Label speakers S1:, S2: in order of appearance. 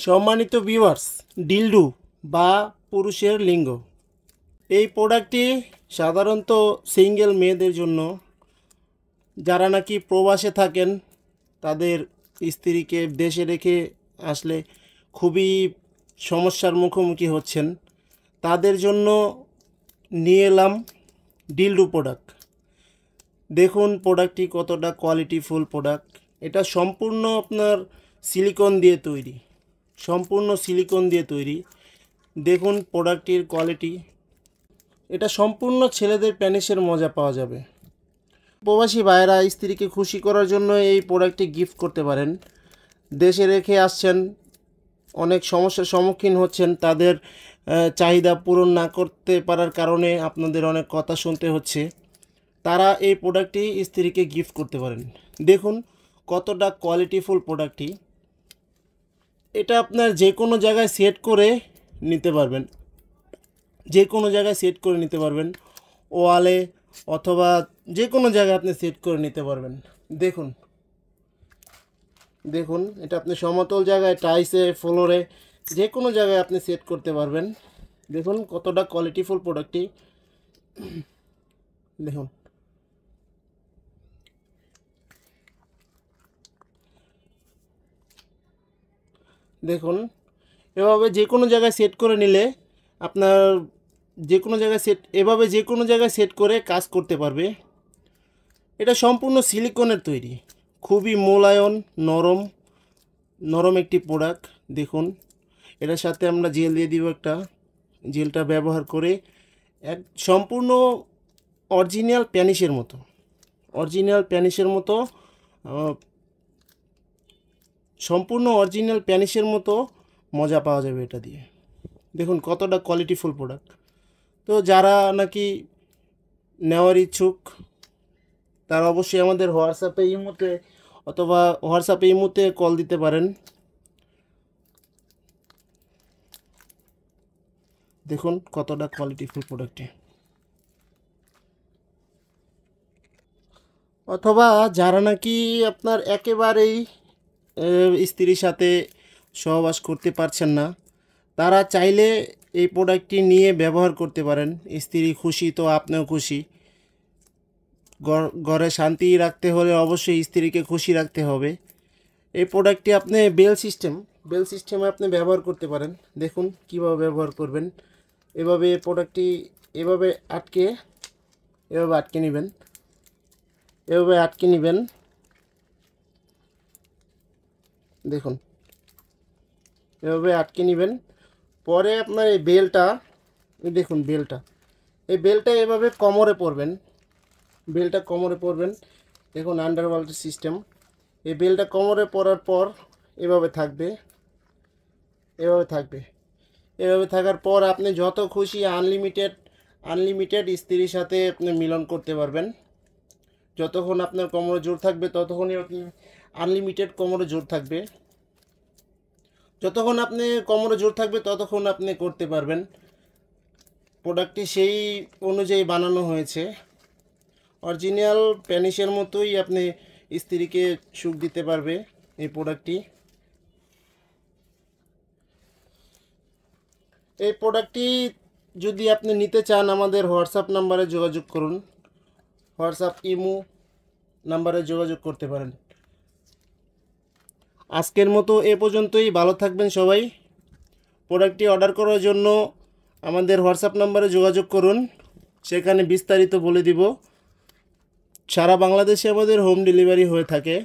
S1: সম্মানিত viewers, dildo বা পুরুষের লিঙ্গ এই প্রোডাক্টটি সাধারণত সিঙ্গেল মেয়েদের জন্য, যারা নাকি প্রবাসে থাকেন, তাদের স্ত্রীকে দেশে রেখে আসলে খুবই সমস্যার মুখোমুখি হচ্ছেন, তাদের জন্য নিয়ে এলাম ডিলডো প্রোডাক্ট। দেখুন প্রোডাক্টটি কতটা কোয়ালিটিফুল প্রোডাক্ট। এটা সম্পূর্ণ আপনার সিলিকন দিয়ে তৈরি, সম্পূর্ণ সিলিকন দিয়ে তৈরি। দেখুন প্রোডাক্টটির কোয়ালিটি। এটা সম্পূর্ণ ছেলেদের প্যানিসের মজা পাওয়া যাবে। প্রবাসী ভাইয়েরা স্ত্রীকে খুশি করার জন্য এই প্রোডাক্টটি গিফট করতে পারেন। দেশে রেখে আসছেন, অনেক সমস্যার সম্মুখীন হচ্ছেন, তাদের চাহিদা পূরণ না করতে পারার কারণে আপনাদের অনেক কথা শুনতে হচ্ছে, তারা এই প্রোডাক্টটি স্ত্রীকে গিফট করতে পারেন। দেখুন কতটা কোয়ালিটিফুল প্রোডাক্টটি। এটা আপনার যে কোনো জায়গায় সেট করে নিতে পারবেন, যে কোনো জায়গায় সেট করে নিতে পারবেন, ওয়ালে অথবা যে কোনো জায়গায় আপনি সেট করে নিতে পারবেন। দেখুন দেখুন এটা আপনি সমতল জায়গায়, টাইসে, ফ্লোরে, যে কোনো জায়গায় আপনি সেট করতে পারবেন। দেখুন কতটা কোয়ালিটিফুল প্রোডাক্টটি। দেখুন দেখুন এভাবে যে কোনো জায়গায় সেট করে নিলে আপনার যে কোনো জায়গায় এভাবে যে কোনো জায়গায় সেট করে কাজ করতে পারবে। এটা সম্পূর্ণ সিলিকনের তৈরি, খুবই মোলায়ম, নরম নরম একটি প্রোডাক্ট। দেখুন এটার সাথে আমরা জেল দিয়ে দিব একটা। জেলটা ব্যবহার করে এক সম্পূর্ণ অরিজিনাল প্যানিসের মতো, অরিজিনাল প্যানিসের মতো সম্পূর্ণ অরিজিনাল প্যানিসের মতো মজা পাওয়া যাবে এটা দিয়ে। দেখুন কতটা কোয়ালিটিফুল প্রোডাক্ট। তো যারা নাকি নেওয়ার ইচ্ছুক, তারা অবশ্যই আমাদের হোয়াটসঅ্যাপে ইমোতে অথবা হোয়াটসঅ্যাপে ইমোতে কল দিতে পারেন। দেখুন কতটা কোয়ালিটিফুল প্রোডাক্টটি। অথবা যারা নাকি আপনার একেবারেই স্ত্রীর সাথে সহবাস করতে পারছেন না, তারা চাইলে এই প্রোডাক্টটি নিয়ে ব্যবহার করতে পারেন। স্ত্রী খুশি তো আপনিও খুশি। ঘরে শান্তি রাখতে হলে অবশ্যই স্ত্রীকে খুশি রাখতে হবে। এই প্রোডাক্টটি আপনি বেল সিস্টেমে আপনি ব্যবহার করতে পারেন। দেখুন কিভাবে ব্যবহার করবেন। এভাবে প্রোডাক্টটি এভাবে আটকে নেবেন, এভাবে আটকে নেবেন। দেখুন এভাবে আটকে নেবেন। পরে আপনার এই বেলটা, দেখুন এই বেলটা এভাবে কোমরে পরবেন, বেলটা কোমরে পরবেন। দেখুন আন্ডারওয়ার্ল্ড সিস্টেম। এই বেলটা কোমরে পরার পর এভাবে থাকবে, এভাবে থাকবে। এভাবে থাকার পর আপনি যত খুশি আনলিমিটেড স্ত্রীর সাথে আপনি মিলন করতে পারবেন। যতক্ষণ আপনার কোমরে জোর থাকবে ততক্ষণই আপনি আনলিমিটেড কোমরে জোর থাকবে। যতক্ষণ আপনি কোমরে জোর থাকবে ততক্ষণ আপনি করতে পারবেন। প্রোডাক্টটি সেই অনুযায়ী বানানো হয়েছে। অরিজিনাল প্যানিসের মতোই আপনি স্ত্রীকে সুখ দিতে পারবে এই প্রোডাক্টটি। এই প্রোডাক্টটি যদি আপনি নিতে চান, আমাদের হোয়াটসঅ্যাপ নাম্বারে যোগাযোগ করুন। হোয়াটসঅ্যাপ ইমো নাম্বারে যোগাযোগ করতে পারেন। আজকের মতো এ পর্যন্তই। ভালো থাকবেন সবাই। প্রোডাক্টটি অর্ডার করার জন্য আমাদের হোয়াটসঅ্যাপ নাম্বারে যোগাযোগ করুন, সেখানে বিস্তারিত বলে দিব। সারা বাংলাদেশে আমাদের হোম ডেলিভারি হয়ে থাকে।